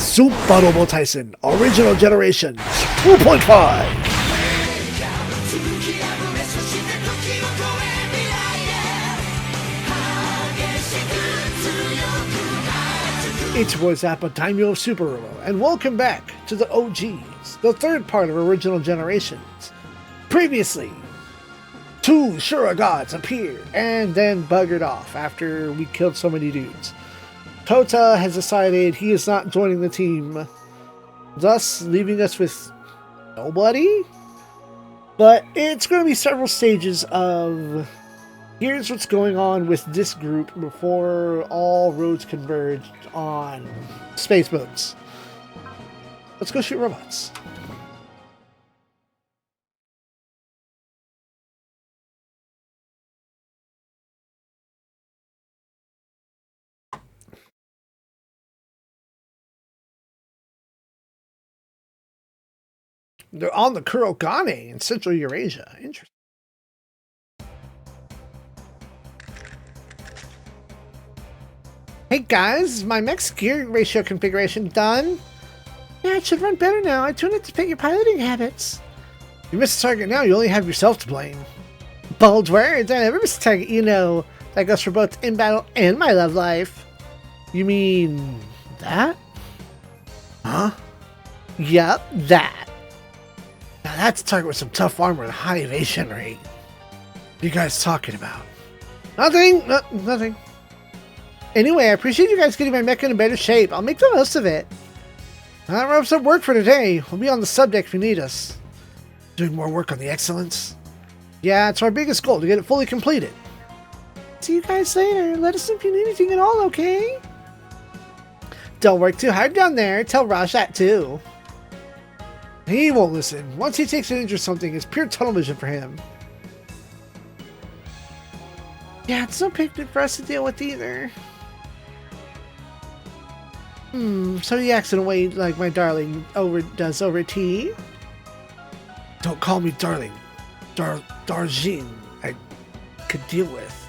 Super Robo Tyson Original Generations 2.5. It's your boy Zappa, Daimyo of Super Robo, and welcome back to the OGs, the third part of Original Generations. Previously, two Shura gods appeared and then buggered off after we killed so many dudes. Tota has decided he is not joining the team, thus leaving us with nobody. But it's going to be several stages of here's what's going on with this group before all roads converge on space boats. Let's go shoot robots. They're on the Kurogane in Central Eurasia. Interesting. Hey guys, is my mech's gear ratio configuration done? Yeah, it should run better now. I tuned it to fit your piloting habits. You missed the target now, you only have yourself to blame. Bold words, I never miss a target, you know. That goes for both in battle and my love life. You mean that? Huh? Yup, that. Now that's a target with some tough armor and a high evasion rate. What are you guys talking about? Nothing! Nothing. Anyway, I appreciate you guys getting my mech in a better shape. I'll make the most of it. That wraps up work for today. We'll be on the sub deck if you need us. Doing more work on the excellence? Yeah, it's our biggest goal, to get it fully completed. See you guys later. Let us know if you need anything at all, okay? Don't work too hard down there. Tell Raj that too. He won't listen. Once he takes an interest in something, it's pure tunnel vision for him. Yeah, it's no picnic for us to deal with either. So he acts in a way like my darling does over tea. Don't call me darling. Darjin, I could deal with.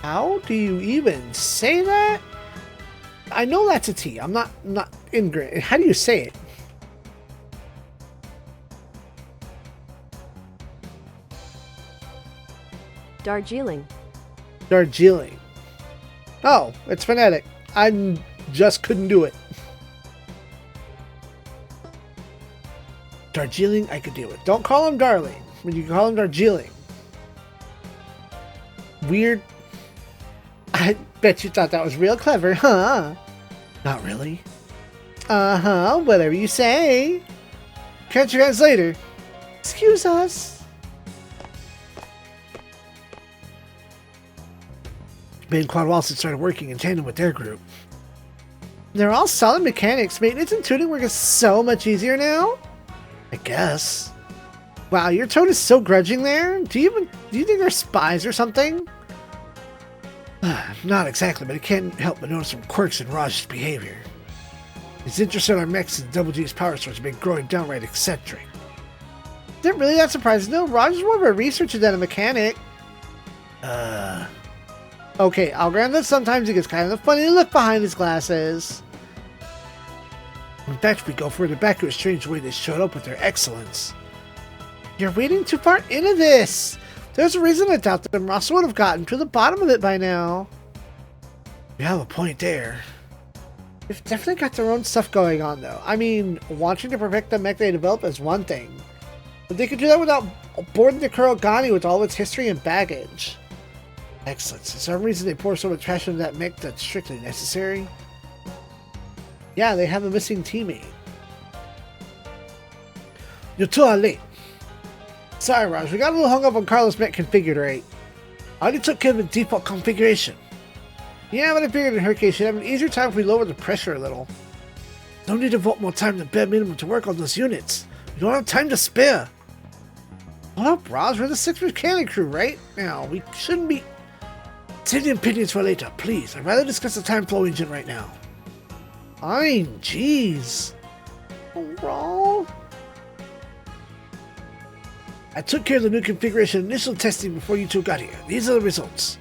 How do you even say that? I know that's a T. I'm not ignorant. How do you say it? Darjeeling. Darjeeling. Oh, it's phonetic. I just couldn't do it. Darjeeling, I could deal with. Don't call him darling when you can call him Darjeeling. Weird. I bet you thought that was real clever, huh? Not really. Uh-huh, whatever you say. Catch you guys later. Excuse us. Been quite a while since I started working in tandem with their group. They're all solid mechanics. Maintenance and tuning work is so much easier now. I guess. Wow, your tone is so grudging there. Do you think they're spies or something? Not exactly, but I can't help but notice some quirks in Raj's behavior. His interest in our mechs and Double G's power source has been growing downright eccentric. Is it really that surprising? No, Raj's more of a researcher than a mechanic. Okay, I'll grant that sometimes he gets kind of a funny look behind his glasses. In fact, we go further back to a strange way they showed up with their excellence. You're wading too far into this! There's a reason I doubt that Ross would have gotten to the bottom of it by now. You have a point there. They've definitely got their own stuff going on, though. I mean, wanting to perfect the mech they develop is one thing. But they could do that without boarding the Kurogane with all its history and baggage. Excellence. For some reason they pour so much passion into that mech that's strictly necessary. Yeah, they have a missing teammate. You're too late. Sorry, Raj, we got a little hung up on Carlos' mech configured right. I already took care of the default configuration. Yeah, but I figured in her case she'd have an easier time if we lower the pressure a little. No need to devote more time than bare minimum to work on those units. We don't have time to spare. Hold up, Raj, we're the 6th mechanic crew, right? Now, we shouldn't be... Save the opinions for later, please. I'd rather discuss the time flow engine right now. Fine, jeez. Oh, I took care of the new configuration initial testing before you two got here. These are the results.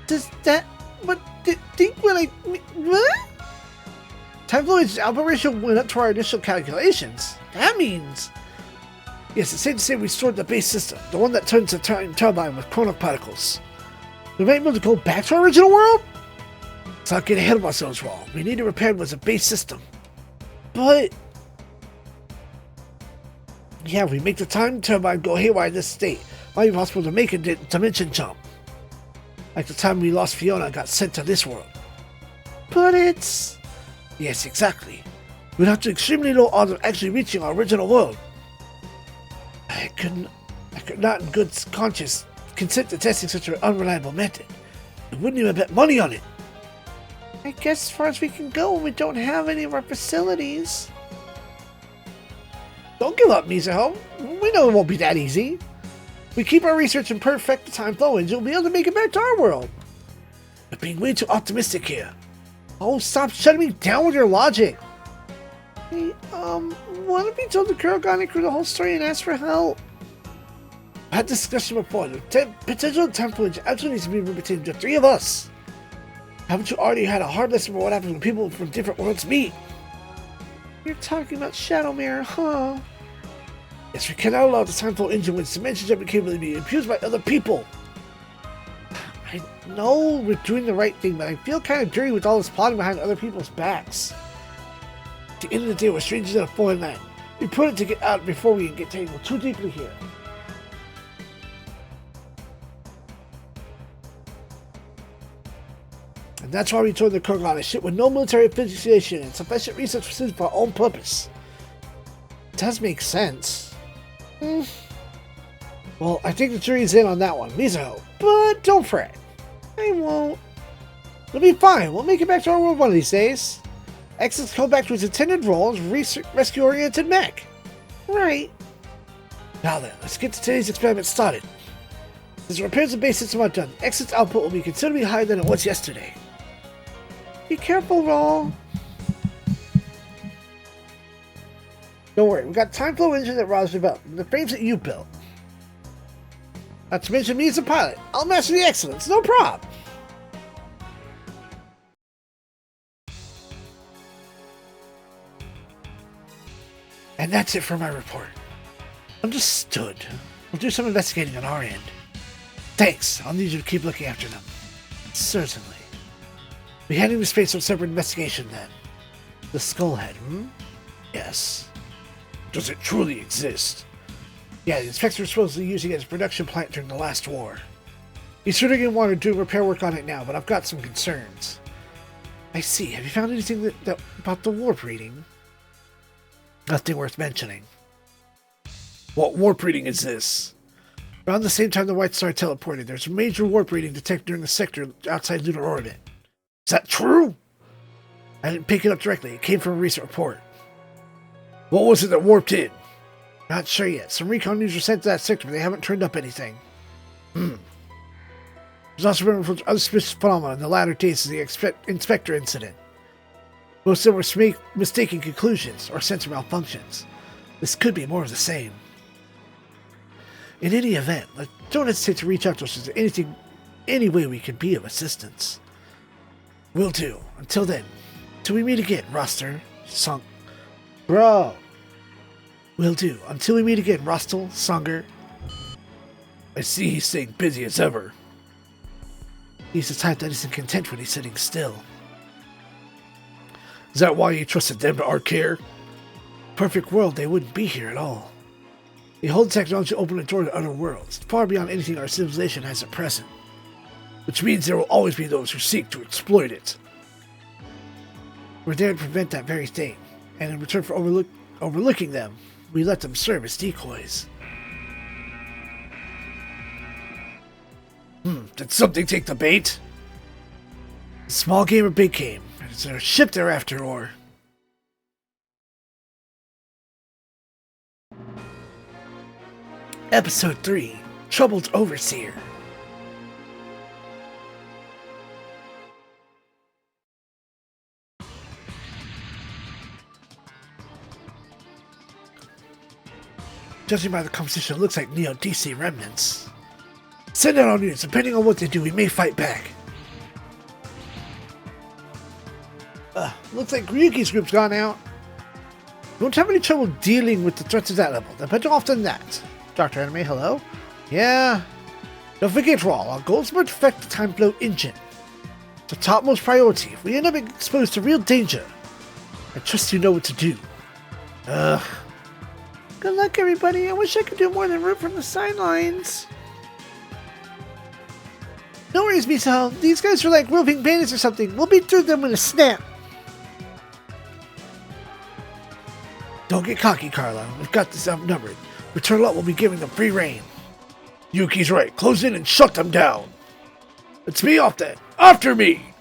Does that... But think when what? Time flow engine output ratio went up to our initial calculations. That means... Yes, it's safe to say we stored the base system, the one that turns the time turbine with chronoparticles. We might be able to go back to our original world? Let's not get ahead of ourselves, Raw. We need to repair was a base system. But... yeah, if we make the time turbine go haywire in this state, it might be possible to make a dimension jump. Like the time we lost Fiona and got sent to this world. But it's... yes, exactly. We'd have to extremely low odds of actually reaching our original world. I could not in good conscience consent to testing such an unreliable method. I wouldn't even bet money on it. I guess as far as we can go, we don't have any of our facilities. Don't give up, Mizuho. We know it won't be that easy. We keep our research and perfect the time flow engine, we'll be able to make it back to our world. You're being way too optimistic here. Oh, stop shutting me down with your logic. Hey, what if we told the Kurogane crew the whole story and asked for help? I had this discussion before. The potential time flow engine actually needs to be between the three of us. Haven't you already had a hard lesson for what happens when people from different worlds meet? You're talking about Shadow Mirror, huh? Yes, we cannot allow the time flow engine with dimension jumping capability to be abused by other people. I know we're doing the right thing, but I feel kind of dirty with all this plotting behind other people's backs. At the end of the day, we're strangers in a foreign land. We put it to get out before we get tangled too deeply here. And that's why we told the Kurogane ship with no military affiliation and sufficient research facilities for our own purpose. It does make sense. Well, I think the jury's in on that one, Mizuho. But don't fret. I won't. It'll be fine. We'll make it back to our world one of these days. Exit's go back to his intended role as rescue-oriented mech. Right. Now then, let's get today's experiment started. As repairs the base system are done, Exit's output will be considerably higher than it was yesterday. Be careful, Raw. Don't worry, we got time flow engine that Raw's developed, and the frames that you built. Not to mention me as a pilot. I'll master the excellence, no problem. And that's it for my report. Understood. We'll do some investigating on our end. Thanks. I'll need you to keep looking after them. Certainly. Be heading to space for a separate investigation then. The Skullhead, Yes. Does it truly exist? Yeah, the inspector was supposedly using it as a production plant during the last war. He's sure going to want to do repair work on it now, but I've got some concerns. I see. Have you found anything about the warp reading? Nothing worth mentioning. What warp reading is this? Around the same time the White Star teleported, there's a major warp reading detected during the sector outside lunar orbit. Is that true? I didn't pick it up directly. It came from a recent report. What was it that warped in? Not sure yet. Some recon news were sent to that sector, but they haven't turned up anything. There's also been other suspicious phenomena in the latter days of the inspector incident. Most of them were mistaking conclusions or sensor malfunctions. This could be more of the same. In any event, don't hesitate to reach out to us if there's any way we can be of assistance. Will do. Until then, till we meet again, Roster, Sunk. Bro! Will do. Until we meet again, Rostel, Sunger. I see he's staying busy as ever. He's the type that isn't content when he's sitting still. Is that why you trusted them to our care? Perfect world, they wouldn't be here at all. They hold technology to open a door to other worlds, far beyond anything our civilization has at present. Which means there will always be those who seek to exploit it. We're there to prevent that very thing, and in return for overlooking them, we let them serve as decoys. Did something take the bait? Small game or big game? Is there a ship there after, or... Episode 3, Troubled Overseer. Judging by the composition, it looks like Neo-DC remnants. Send out our units. Depending on what they do, we may fight back. Looks like Ryuki's group's gone out. Don't have any trouble dealing with the threats of that level. They're better off than that. Dr. Anime, hello? Yeah. Don't forget, Rawl, our goal is to perfect the time flow engine. It's the topmost priority. If we end up exposed to real danger, I trust you know what to do. Ugh. Good luck, everybody. I wish I could do more than root from the sidelines. No worries, Misao. These guys are like roving bandits or something. We'll beat through them in a snap. Don't get cocky, Carla. We've got this outnumbered. We turn out, we'll be giving them free rein. Yuki's right. Close in and shut them down. Let's be off then. After me.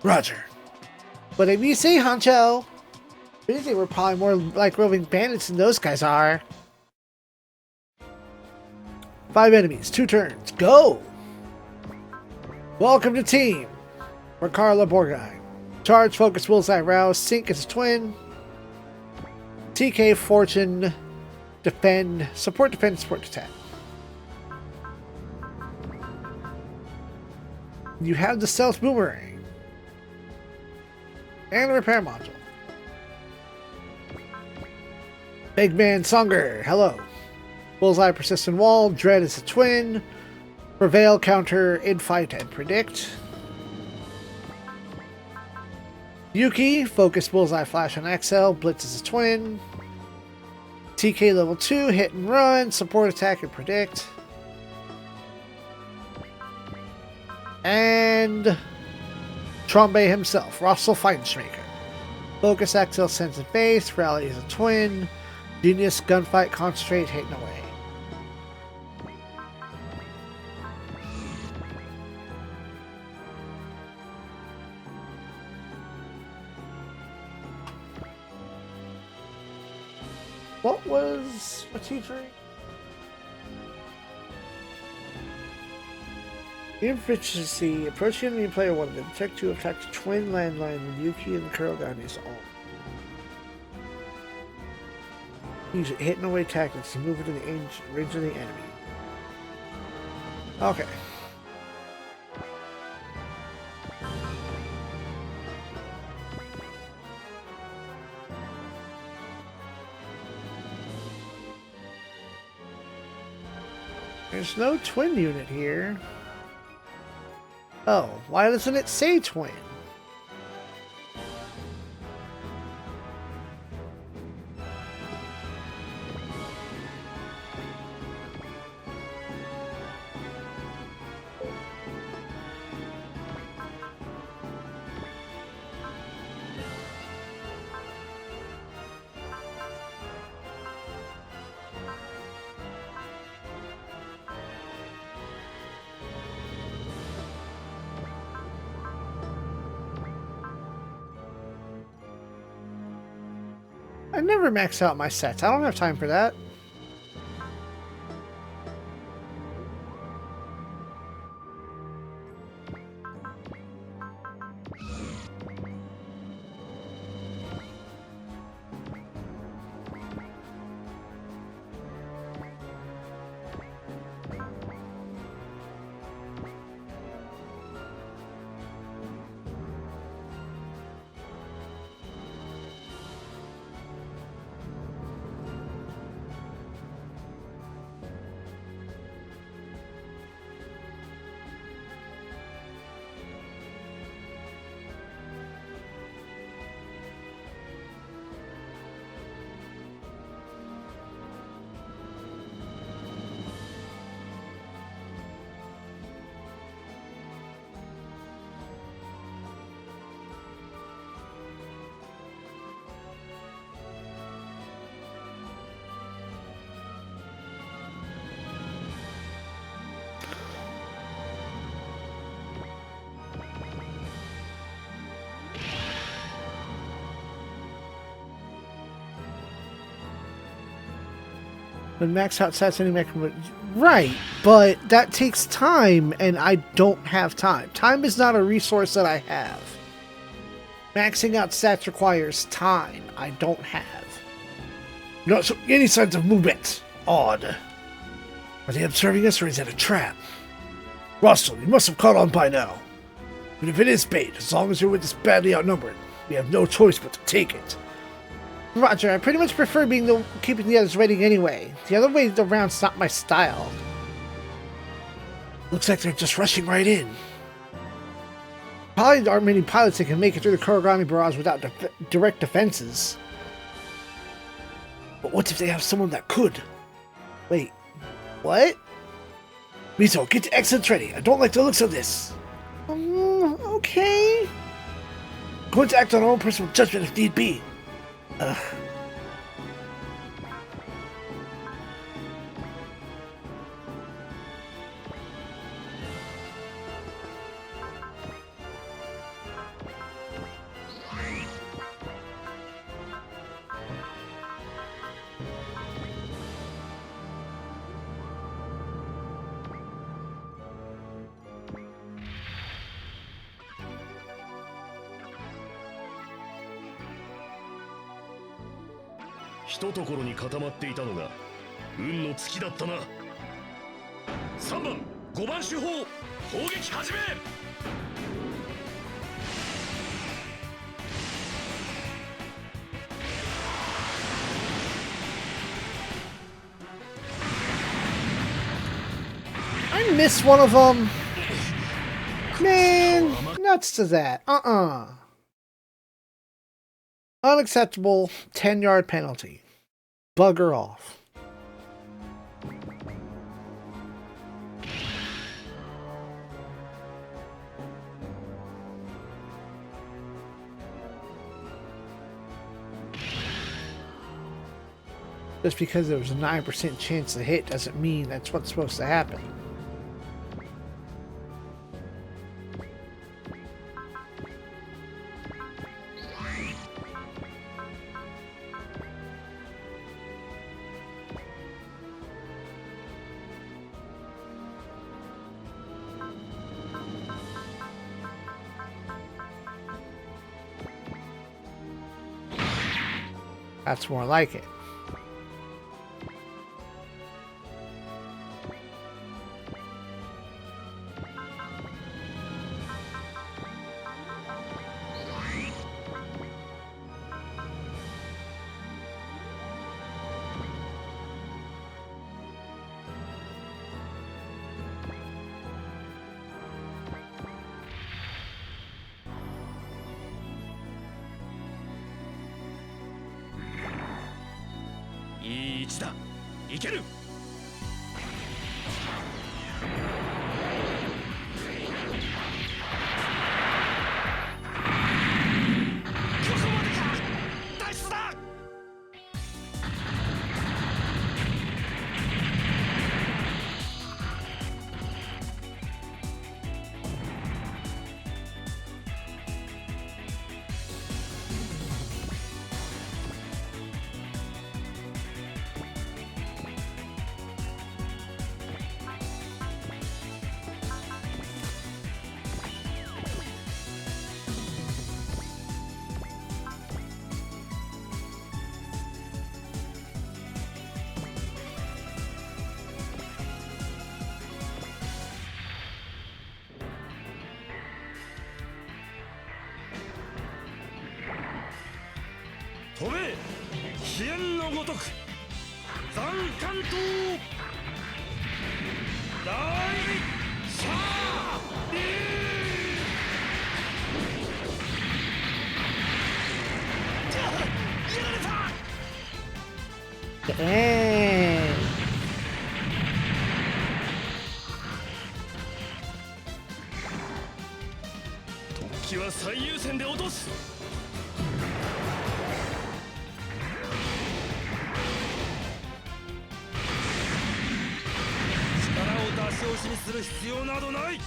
Roger. Whatever you say, Honcho. I think we're probably more like roving bandits than those guys are. 5 enemies, 2 turns. Go! Welcome to team. We're Carla Borgai. Charge, focus, bullseye, rouse, sync as a twin. TK, fortune, defend, support, attack. You have the stealth boomerang. And the repair module. Big Man Songer, hello. Bullseye, persistent wall, dread is a twin. Prevail, counter, infight, and predict. Yuki, focus, bullseye, flash, and XL, blitz is a twin. TK level 2, hit and run, support, attack, and predict. And Trombe himself, Russell Feinschmaker. Focus, XL, sense and base, rally is a twin. Genius, gunfight, concentrate, hitting away. What's he drink? Efficiency. Approach the enemy player 1 of them. Check 2 attack the twin landline with Yuki and Kurogan is on. Use hitting away tactics to move into the range of the enemy. Okay. There's no twin unit here. Oh, why doesn't it say twin? I never max out my sets. I don't have time for that. When max out sets any right, but that takes time, and I don't have time. Time is not a resource that I have. Maxing out stats requires time I don't have. Not so any signs of movement. Odd. Are they observing us, or is that a trap? Russell, you must have caught on by now. But if it is bait, as long as you're with us badly outnumbered, We have no choice but to take it. Roger, I pretty much prefer keeping the others waiting anyway. The other way around's not my style. Looks like they're just rushing right in. Probably there aren't many pilots that can make it through the Kurogane barrage without direct defenses. But what if they have someone that could? Wait, what? Mizo, get the exits ready. I don't like the looks of this. Okay. Going to act on our own personal judgment if need be. Ugh. ひとところに固まっていたのが運の尽きだったな。3番5番手法攻撃始め。I missed one of them. Man, nuts to that. Unacceptable 10-yard penalty. Bugger off. Just because there was a 9% chance to hit doesn't mean that's what's supposed to happen. That's more like it. Dang. 突起は最優先で落とす。力を出し惜しみする必要などない。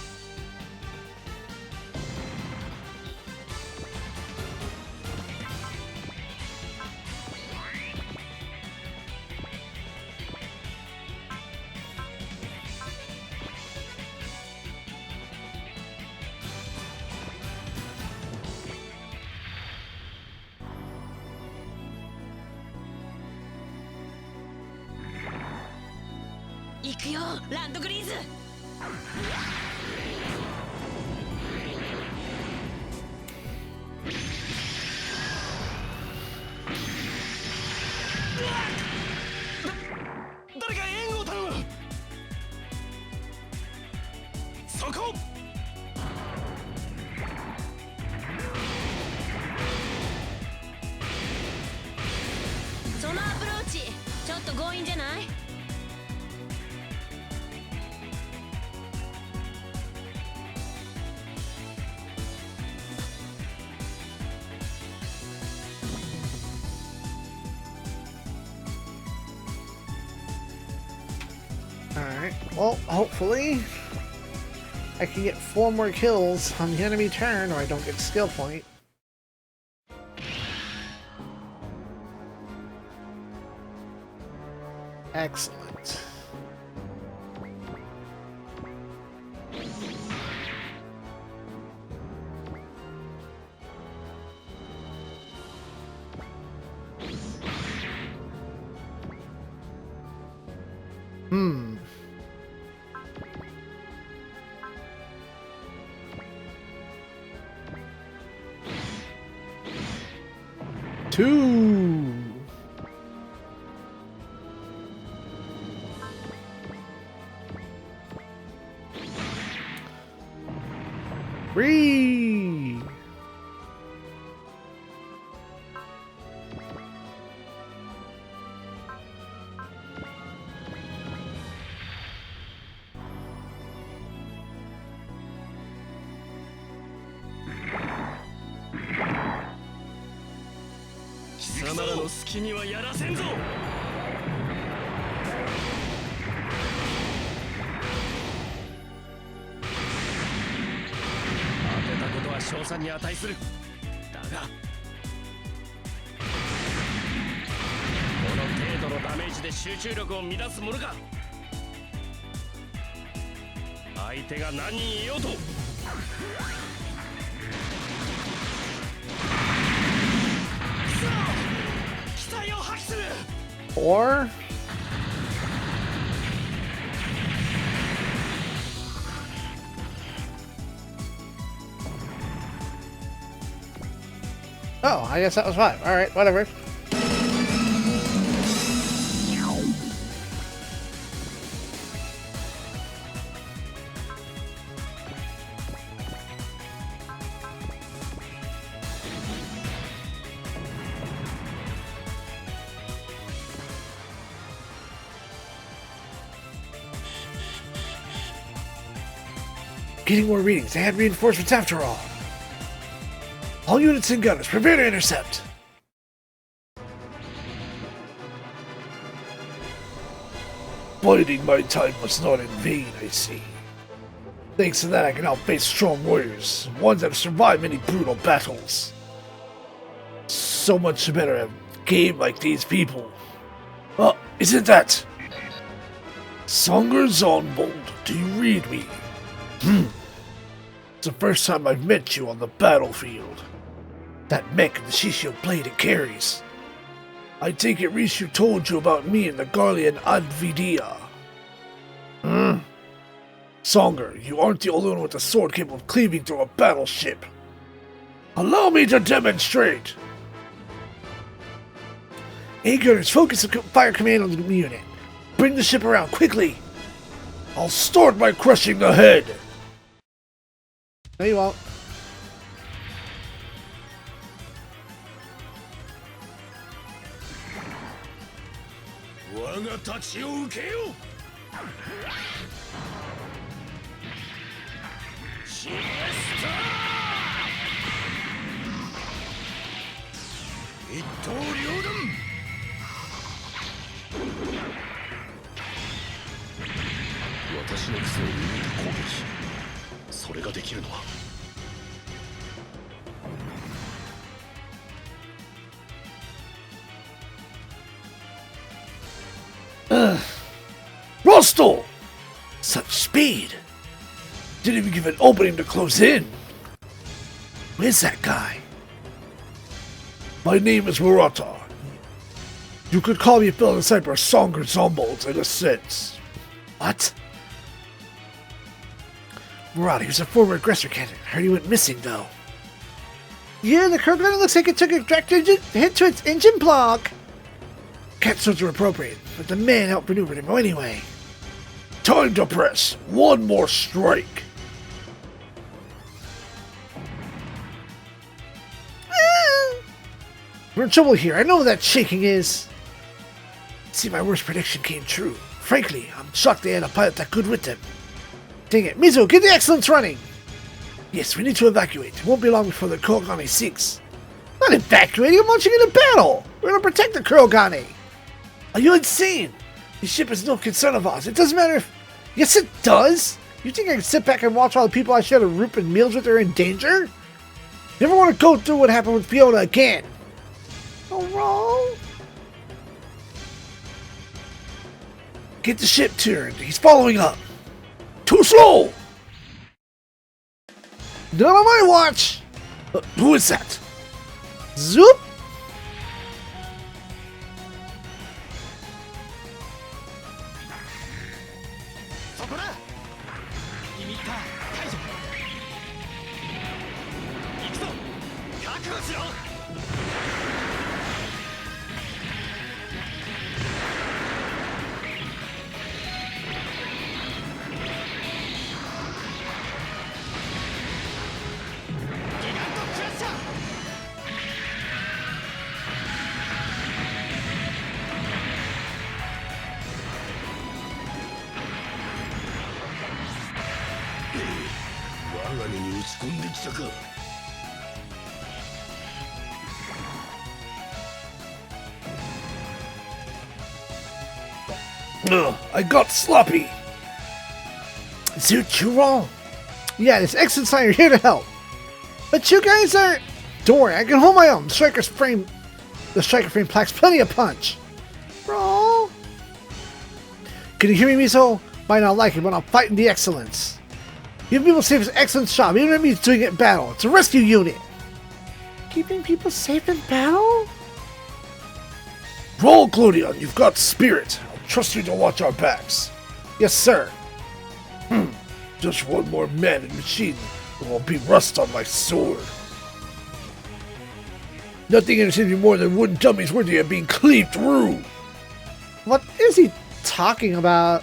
行くよ、ランドグリーズ。強引じゃない？ Alright, well, hopefully I can get 4 more kills on the enemy turn or I don't get skill point. Excellent. Hmm. Two. Three. Qらの好きにはやらせんぞ。当てたことは賞賛に値する。だがこの程度のダメージで集中力を乱すものか。相手が何人いようと。Or oh, I guess that was 5. Alright, whatever. Getting more readings. They had reinforcements after all. All units and gunners, prepare to intercept. Biding my time was not in vain, I see. Thanks to that, I can now face strong warriors, ones that have survived many brutal battles. So much better at a game like these people. Isn't that? Songer Zonbold, do you read me? It's the first time I've met you on the battlefield. That mech and the Shishio blade it carries. I take it Rishu told you about me and the Garlean Advidia. Songer, you aren't the only one with a sword capable of cleaving through a battleship. Allow me to demonstrate! A-Gunners, focus the fire command on the unit. Bring the ship around, quickly! I'll start by crushing the head! No, you won't. Rostal! Such speed! Didn't even give an opening to close in. Where's that guy? My name is Murata. You could call me a fellow disciple of Songer Zombold in a sense. What? Murata, he was a former aggressor candidate. Heard he went missing, though. Yeah, the Kirk gunner looks like it took a direct hit to its engine block. Cat swords were appropriate, but the man outmaneuvered him anyway. Time to press. One more strike. We're in trouble here. I know what that shaking is. See, my worst prediction came true. Frankly, I'm shocked they had a pilot that good with them. Dang it. Mizo, get the excellence running! Yes, we need to evacuate. It won't be long before the Kurogane sinks. Not evacuating, I'm launching into battle! We're gonna protect the Kurogane! Are you insane? This ship is no concern of ours. It doesn't matter if... Yes, it does! You think I can sit back and watch all the people I shared a room and meals with are in danger? Never want to go through what happened with Fiona again. Oh, wrong. Get the ship turned. He's following up. Too slow! Not on my watch! Who is that? Zoop! Ugh, I got sloppy. Zoot, you wrong. Yeah, this excellent sign, you're here to help. But you guys are... Don't worry, I can hold my own. The striker frame packs plenty of punch. Bro. Can you hear me, Miso? Might not like it, but I'm fighting the excellence. Keeping people safe is an excellent job, even if it means doing it in battle. It's a rescue unit. Keeping people safe in battle? Roll, Glodion, you've got spirit. I'll trust you to watch our backs. Yes, sir. Just one more man and machine, and will be rust on my sword. Nothing interests me more than wooden dummies worthy of being cleaved through. What is he talking about?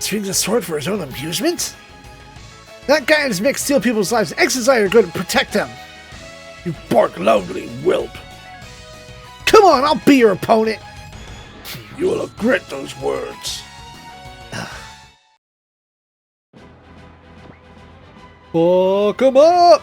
Swings a sword for his own amusement? That guy and his mix steal people's lives. Exes are good to protect them. You bark loudly, whelp. Come on, I'll be your opponent. You will regret those words. Fuck him up!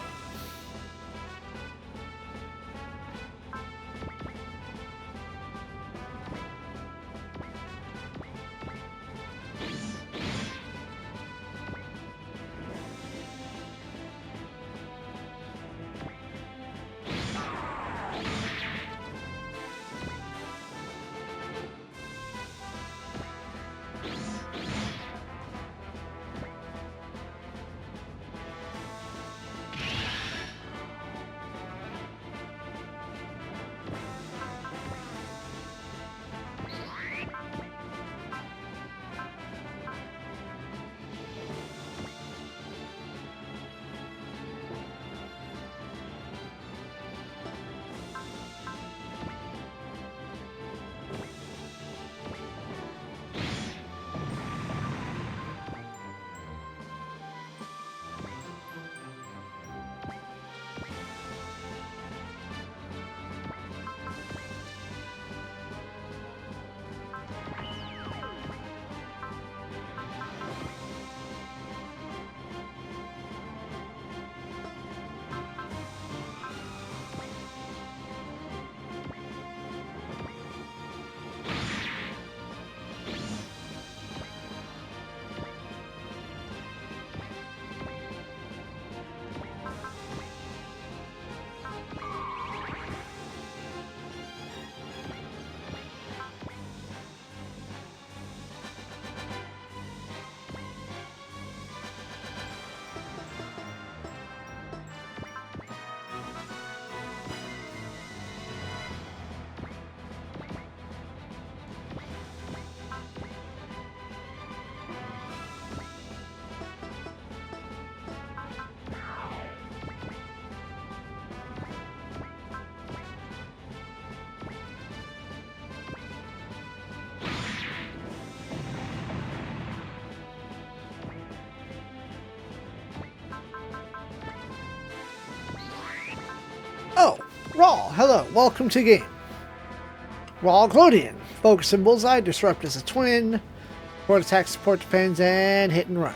Oh, Raw, hello, welcome to game. Raw Glodian, Focus and Bullseye, Disrupt as a twin, support attack, support depends, and hit and run.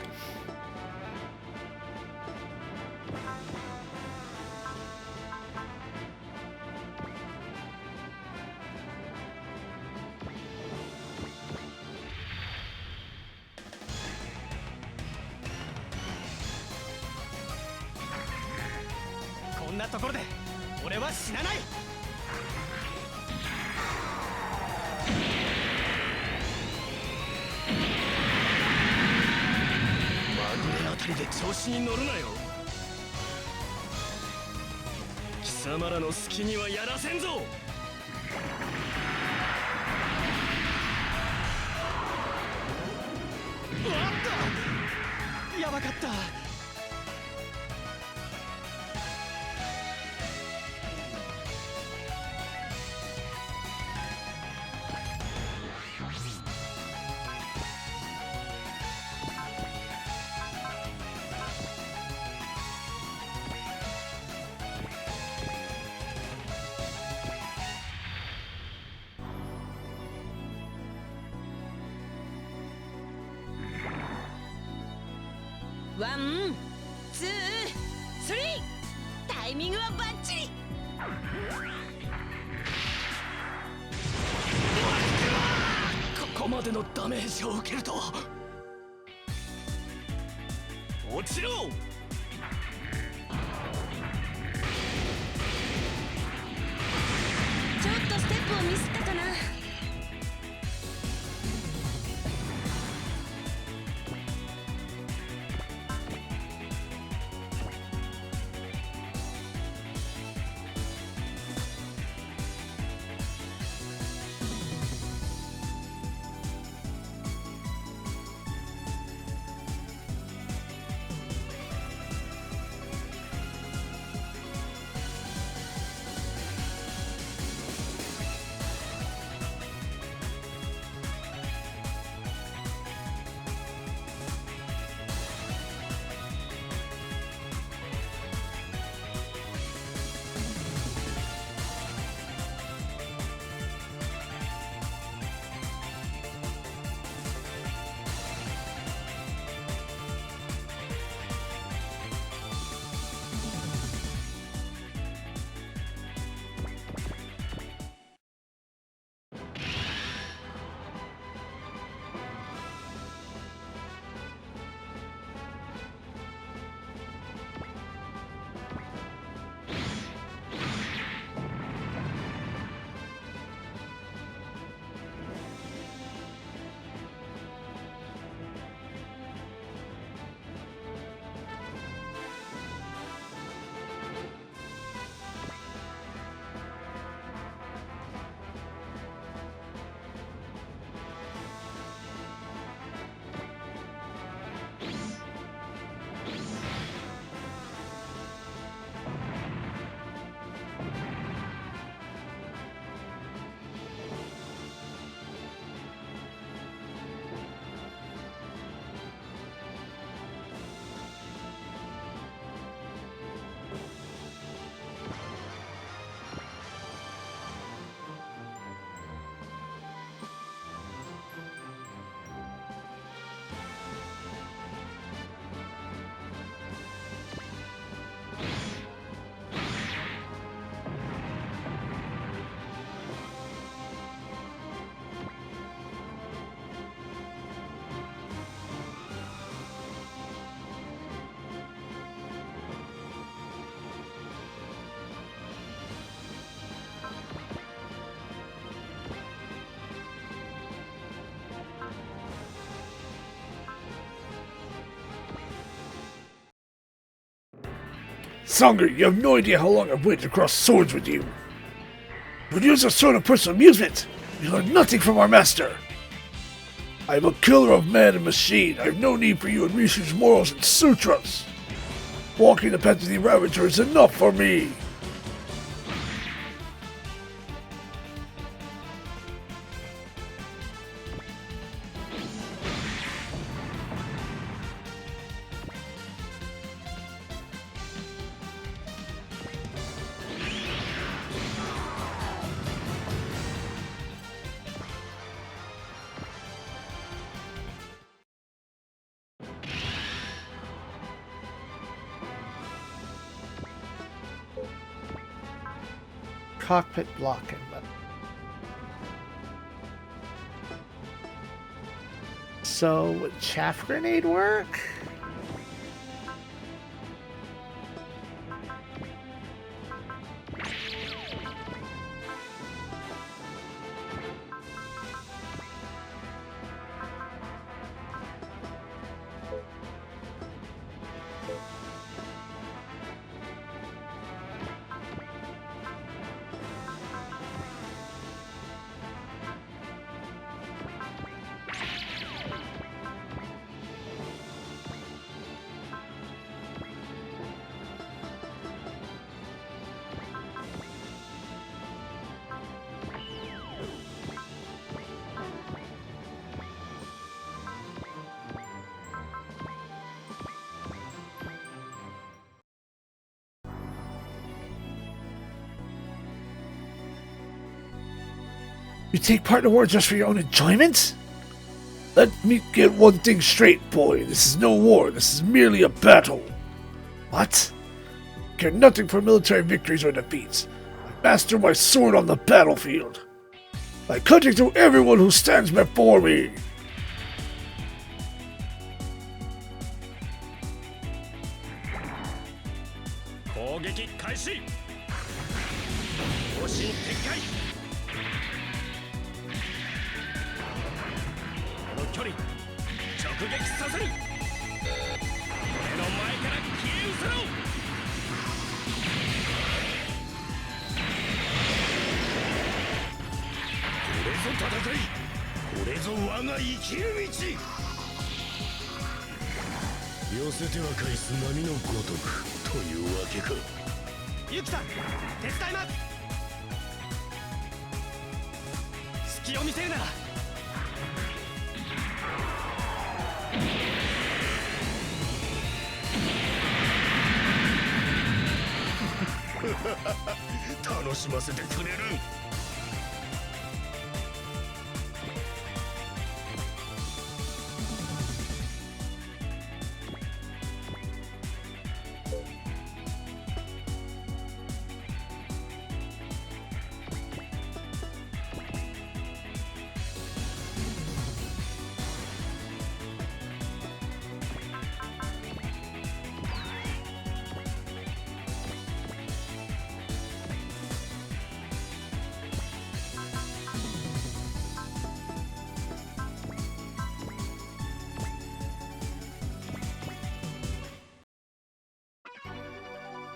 ワン、ツー、スリー。タイミングはバッチリ。ここまでのダメージを受けると落ちろ。ちょっとステップをミスったかな。Songer, you have no idea how long I've waited to cross swords with you. But use a sword of personal amusement. You learn nothing from our master. I am a killer of man and machine. I have no need for you and research morals and sutras. Walking the path of the Ravager is enough for me. cockpit blocking button. So, would chaff grenade work? You take part in the war just for your own enjoyment? Let me get one thing straight, boy. This is no war. This is merely a battle. What? I care nothing for military victories or defeats. I master my sword on the battlefield. By cutting through everyone who stands before me.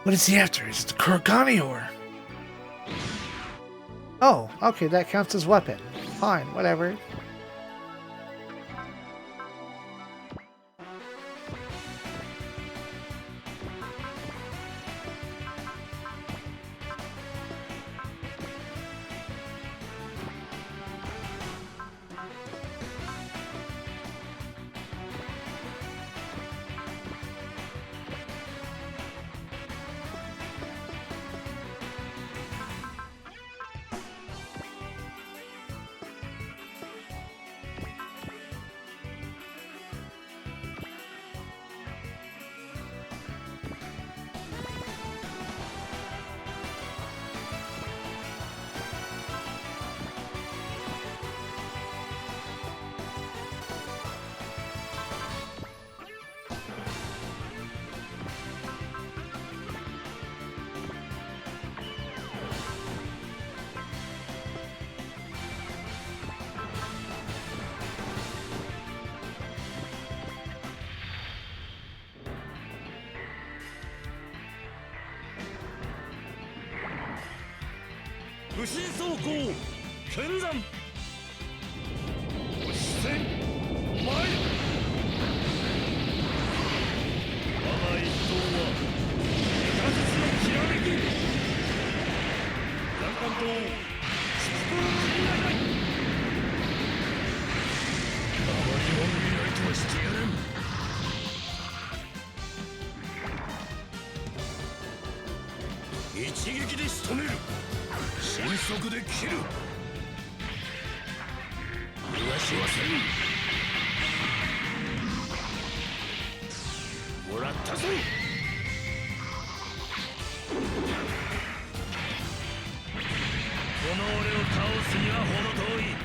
What is he after? Is it the Kuragani or? Oh, okay, that counts as weapon. Fine, whatever. には程遠い。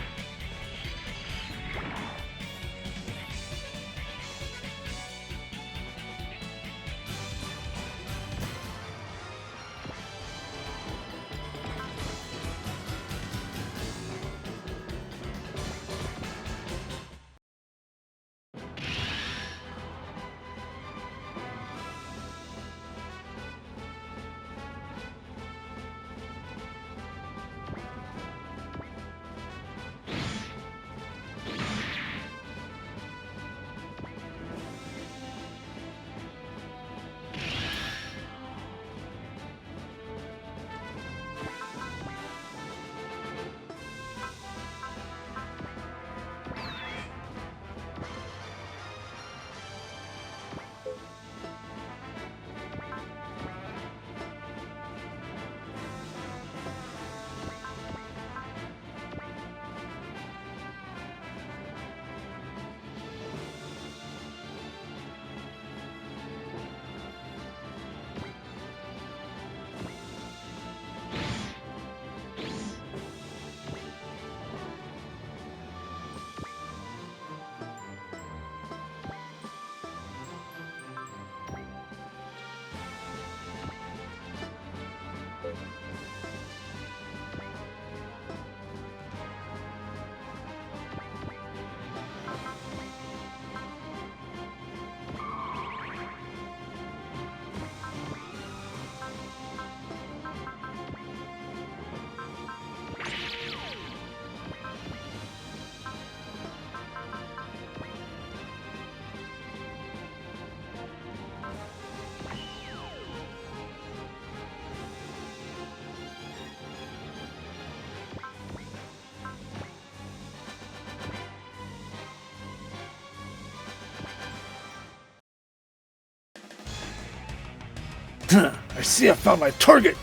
I see I found my target.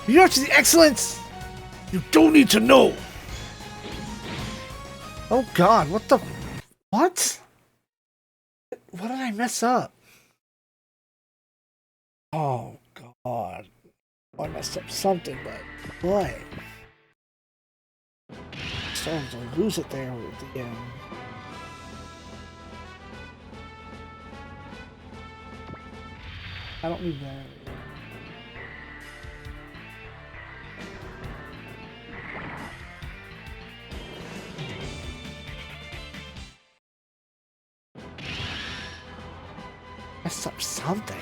You're to the excellence. You don't need to know. Oh God, what the? What? What did I mess up? Oh God. I messed up something, but what? Starting to lose it there at the end. I don't need that. Messed up something.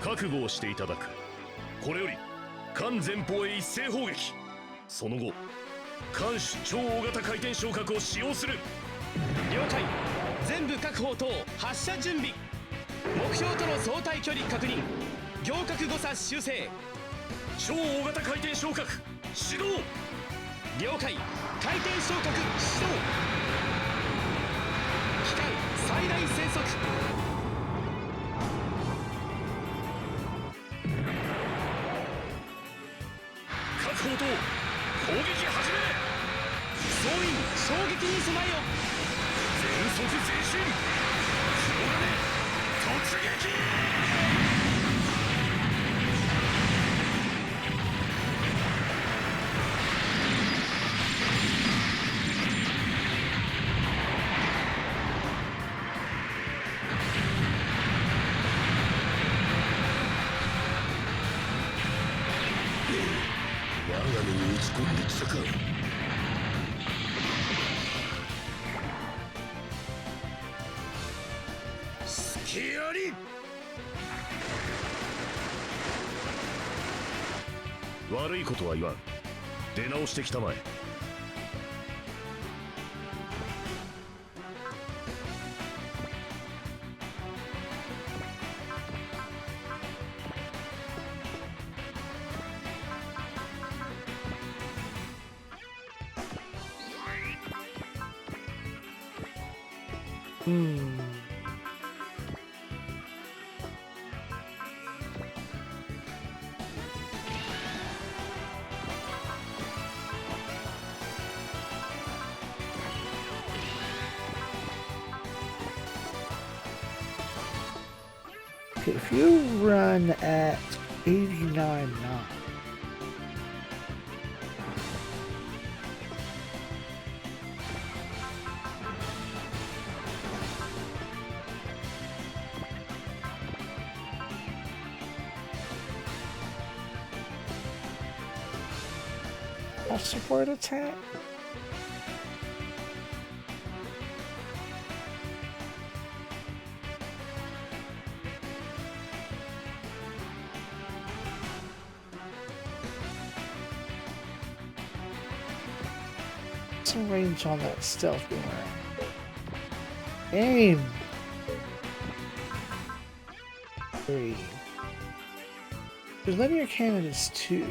覚悟をしていただく。これより艦前方へ一斉砲撃。その後艦首超大型回転昇格を使用する。了解。全部確保等発射準備。目標との相対距離確認。行角誤差修正。超大型回転昇格始動。了解。回転昇格始動。機関最大戦速。砲塔攻撃始め。総員衝撃に備えよ。全速前進。黒金突撃。我が身に打ち込んできたか。隙あり。悪いことは言わん。出直してきたまえ。Hmm. Okay, if you run at 89 knots. Support attack? Some range on that stealth boomerang. Aim! 3. The linear cannon is 2.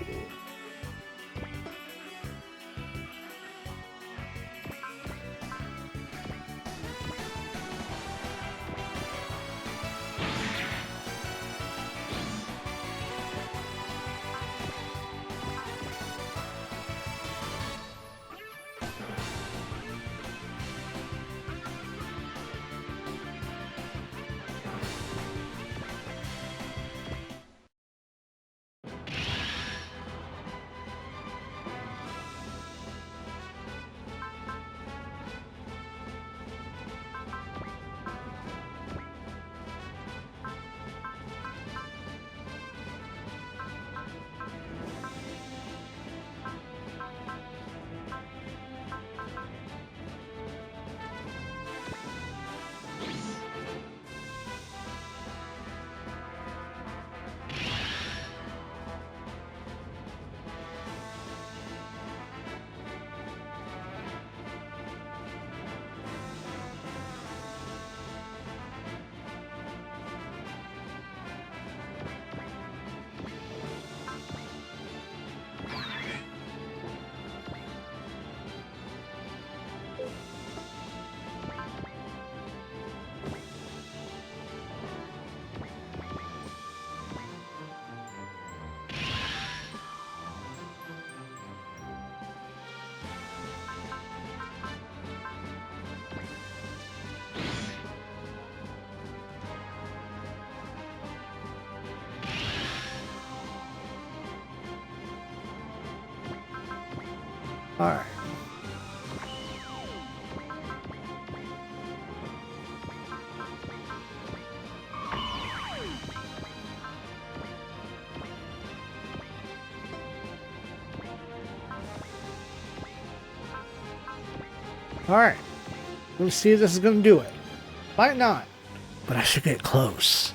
Alright. Alright. Let's see if this is going to do it. Might not, but I should get close.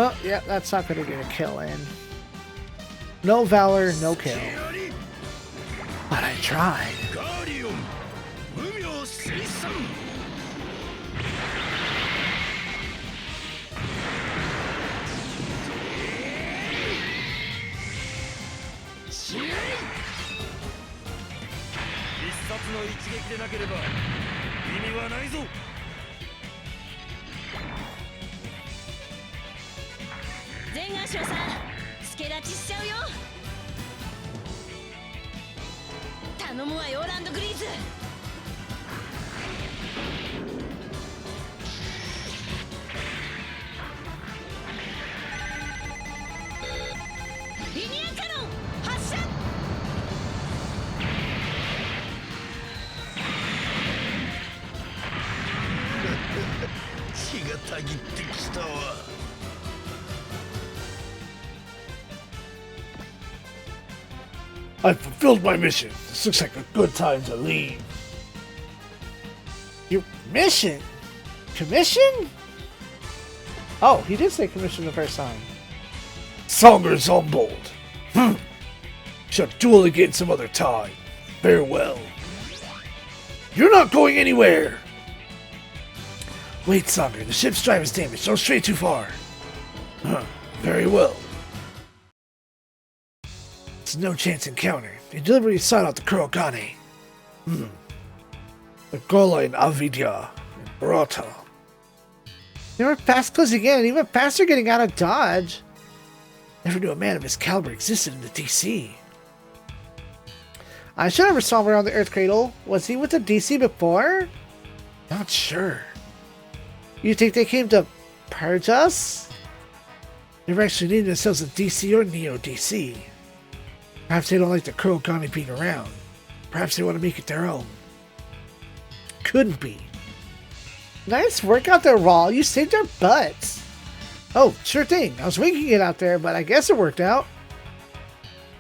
Oh, yeah, that's not gonna get a kill in. No valor, no kill. But I tried. の一撃でなければ意味はないぞ。全眼賞さん助立ちしちゃうよ。頼むわよランドグリーズ。リニアカノン発射。血がたぎってきたわ。I've fulfilled my mission. This looks like a good time to leave. Your mission? Commission? Oh, he did say commission the first time. Songer's on board. Shall duel again some other time. Farewell. You're not going anywhere! Wait, Songer, the ship's drive is damaged. Don't stray too far. Very well. It's a no-chance encounter. They deliberately sought out the Kurogane. The Gola in Avidya and Barata. They were fast closing in, even faster getting out of Dodge. Never knew a man of his caliber existed in the DC. I should never saw him around the Earth Cradle. Was he with the DC before? Not sure. You think they came to purge us? Never actually named themselves a DC or Neo-DC. Perhaps they don't like the Kurogane being around. Perhaps they want to make it their own. Couldn't be. Nice work out there, Raw. You saved our butts. Oh, sure thing. I was winking it out there, but I guess it worked out.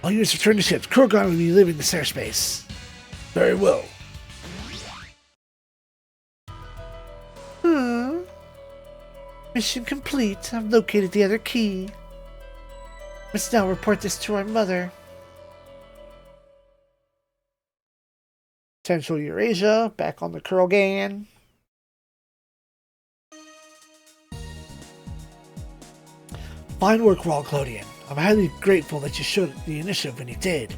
All units return to ships. Kurogane will be leaving this airspace. Very well. Mission complete. I've located the other key. Must now report this to our mother. Central Eurasia, back on the Kurogane. Fine work, Raw Clodian. I'm highly grateful that you showed the initiative when you did.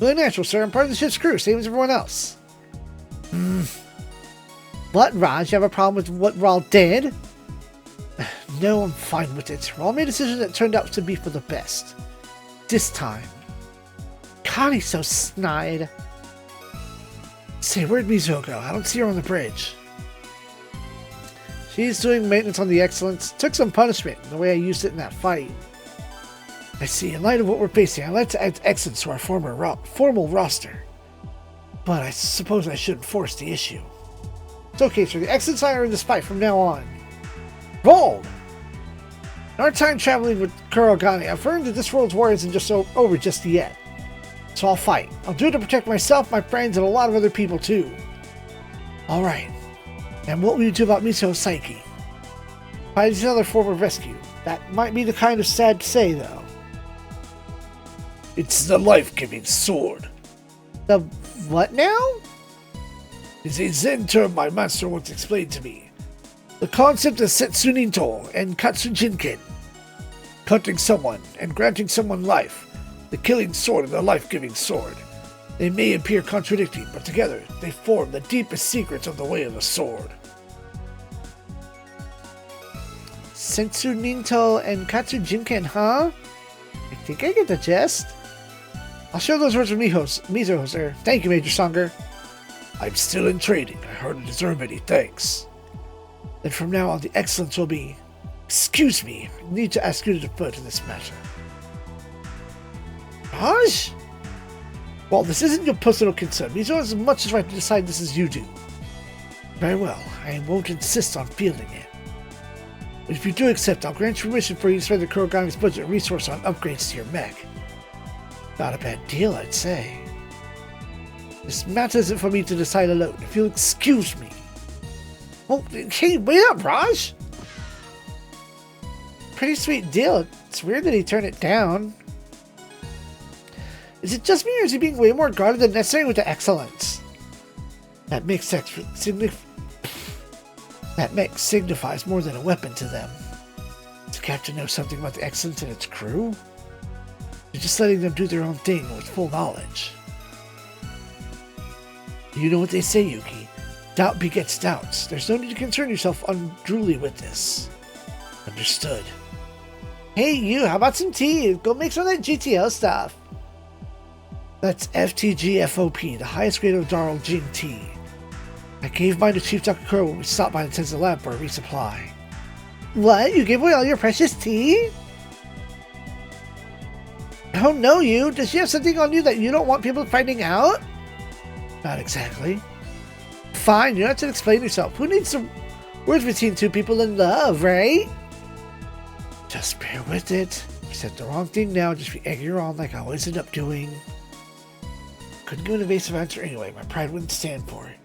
Really natural, sir. I'm part of the ship's crew, same as everyone else. What, Raj? You have a problem with what Raw did? No, I'm fine with it. Raw made a decision that turned out to be for the best. This time. God, he's so snide. Say, where'd Mizuho go? I don't see her on the bridge. She's doing maintenance on the Excellence. Took some punishment in the way I used it in that fight. I see. In light of what we're facing, I'd like to add Excellence to our formal roster. But I suppose I shouldn't force the issue. It's okay, sir. The Excellence and I are in this fight from now on. Rolled! In our time traveling with Kurogane, I've learned that this world's war isn't just over just yet. So I'll fight. I'll do it to protect myself, my friends, and a lot of other people too. Alright. And what will you do about Mizuho's psyche? Find another form of rescue. That might be the kind of sad to say, though. It's the life-giving sword. The what now? It's a Zen term my master once explained to me. The concept of Setsuninto and Katsujinken. Cutting someone and granting someone life. The killing sword and the life-giving sword. They may appear contradicting, but together they form the deepest secrets of the way of the sword. Sensu Ninto and Katsujinken, huh? I think I get the gist. I'll share those words with Mizuho, sir. Thank you, Major Songer. I'm still in training. I hardly deserve any thanks. Then from now on, the Excellence will be... Excuse me, I need to ask you to defer to this matter. Raj? Well, this isn't your personal concern. Mizuho has as much as right to decide this as you do. Very well, I won't insist on fielding it. But if you do accept, I'll grant you permission for you to spend the Kurogane's budget and resource on upgrades to your mech. Not a bad deal, I'd say. This matter isn't for me to decide alone, if you'll excuse me. Oh, hey, wait up, Raj! Pretty sweet deal. It's weird that he turned it down. Is it just me, or is he being way more guarded than necessary with the Excellence? That mech signifies more than a weapon to them. Does the captain know something about the Excellence and its crew? You're just letting them do their own thing with full knowledge. You know what they say, Yuki. Doubt begets doubts. There's no need to concern yourself unduly with this. Understood. Hey, you, how about some tea? Go make some of that GTO stuff. That's FTGFOP, the highest grade of Darjeeling tea. I gave mine to Chief Dr. Crow when we stopped by the Tesla lab for a resupply. What? You gave away all your precious tea? I don't know you. Does she have something on you that you don't want people finding out? Not exactly. Fine, you don't have to explain yourself. Who needs some words between two people in love, right? Just bear with it. You said the wrong thing now, just be egging her on like I always end up doing. Couldn't give an evasive answer anyway. My pride wouldn't stand for it.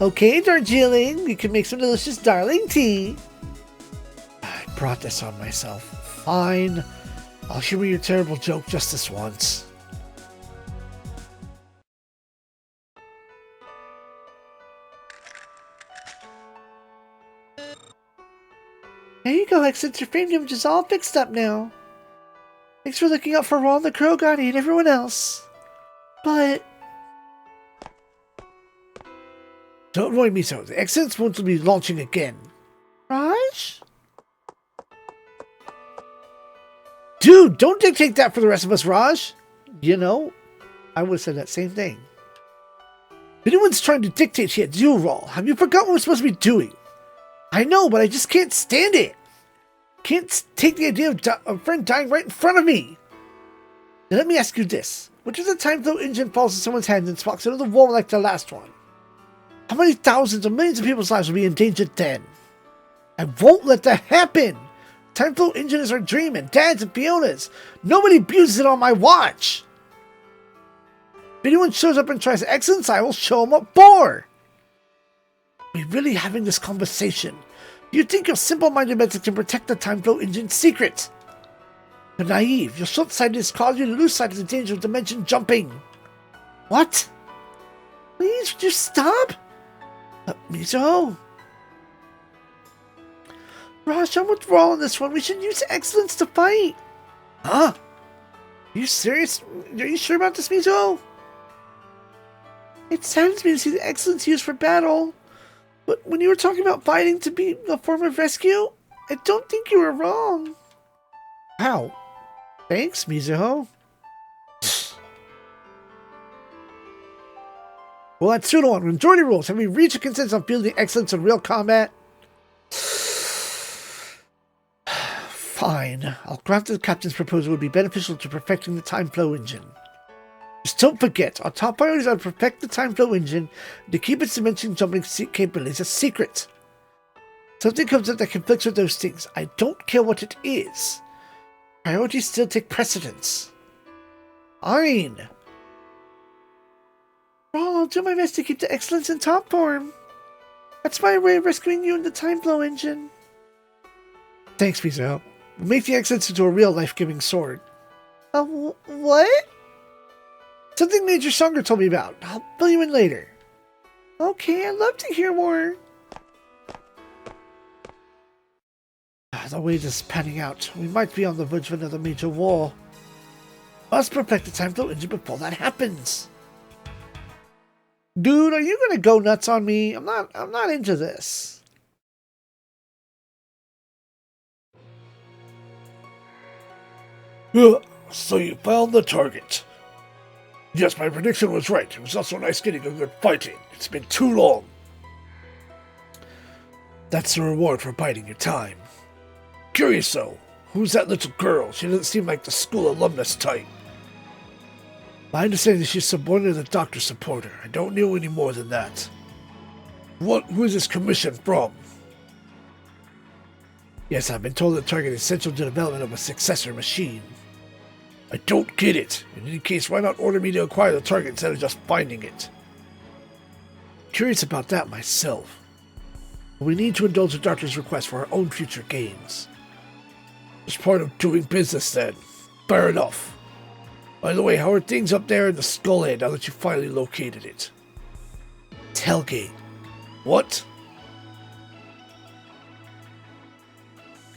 Okay, Darjeeling, you can make some delicious darling tea. I brought this on myself. Fine. I'll humor your terrible joke just this once. There you go, Excellence. Your frame image is all fixed up now. Thanks for looking out for Ron the Crow Gotti and everyone else. But... don't worry, Miso. The Excellence won't be launching again. Raj? Dude, don't dictate that for the rest of us, Raj. You know, I would have said that same thing. If anyone's trying to dictate here, you, Raul. Have you forgotten what we're supposed to be doing? I know, but I just can't stand it. Can't take the idea of a friend dying right in front of me. Now let me ask you this. What if the time flow engine falls in someone's hands and sparks into the wall like the last one? How many thousands or millions of people's lives will be endangered then? I won't let that happen. Time flow engine is our dream, and Dad's and Fiona's. Nobody abuses it on my watch. If anyone shows up and tries excellence, I will show them what for. We're really having this conversation. You think your simple-minded method can protect the time flow engine's secret? You're naive. Your short-sightedness caused you to lose sight of the danger of dimension jumping. What? Please, would you stop? Miso? Raj, I'm with Raul on this one. We should use excellence to fight. Huh? Are you serious? Are you sure about this, Miso? It saddens me to see the excellence used for battle. But when you were talking about fighting to be a form of rescue, I don't think you were wrong. Wow. Thanks, Mizuho. Well, that's pseudo on majority rules. Have we reached a consensus on fielding excellence in real combat? Fine. I'll grant that the captain's proposal would be beneficial to perfecting the time flow engine. Just don't forget, our top priorities are to perfect the time flow engine and to keep its dimension jumping capabilities a secret. Something comes up that conflicts with those things. I don't care what it is. Priorities still take precedence. Fine. Well, I'll do my best to keep the excellence in top form. That's my way of rescuing you in the time flow engine. Thanks, Mizuho. We'll make the excellence into a real life-giving sword. What? Something Major Songer told me about. I'll fill you in later. Okay, I'd love to hear more. The way this is panning out, we might be on the verge of another major war. Must perfect the time flow engine before that happens. Dude, are you gonna go nuts on me? I'm not into this. So you found the target. Yes, my prediction was right. It was also nice getting a good fighting. It's been too long. That's the reward for biding your time. Curious though, who's that little girl? She doesn't seem like the school alumnus type. My understanding is she's subordinate to the doctor's supporter. I don't know any more than that. Who is this commission from? Yes, I've been told the target is essential to the development of a successor machine. I don't get it. In any case, why not order me to acquire the target instead of just finding it? Curious about that myself. But we need to indulge the doctor's request for our own future gains. It's part of doing business then. Fair enough. By the way, how are things up there in the Skullhead now that you finally located it? Tailgate. What?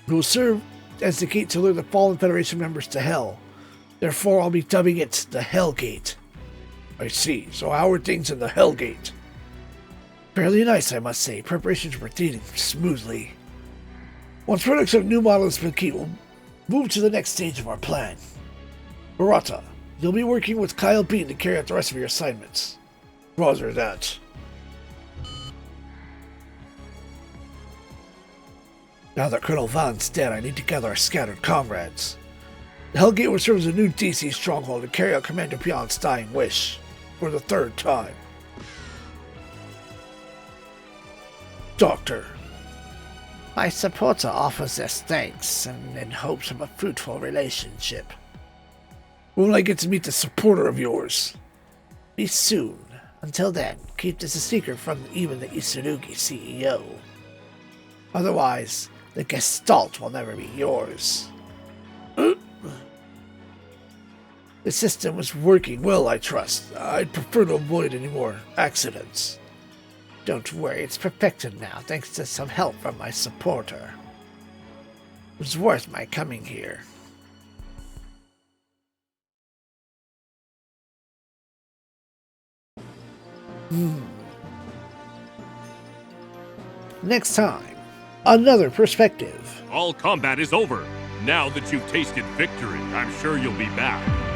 It will serve as the gate to lure the fallen Federation members to Hell. Therefore, I'll be dubbing it the Hellgate. I see. So how are things in the Hellgate? Fairly nice, I must say. Preparations are proceeding smoothly. Once production of new model has been complete, we'll move to the next stage of our plan. Murata, you'll be working with Kyle Bean to carry out the rest of your assignments. Roger that. Now that Colonel Vaughn's dead, I need to gather our scattered comrades. The Hellgate will serve as a new DC stronghold to carry out Commander Pion's dying wish. For the third time. Doctor. My supporter offers us thanks and in hopes of a fruitful relationship. When will I get to meet the supporter of yours? Be soon. Until then, keep this a secret from even the Isurugi CEO. Otherwise, the Gestalt will never be yours. The system was working well, I trust. I'd prefer to avoid any more accidents. Don't worry, it's perfected now, thanks to some help from my supporter. It was worth my coming here. Next time, another perspective. All combat is over. Now that you've tasted victory, I'm sure you'll be back.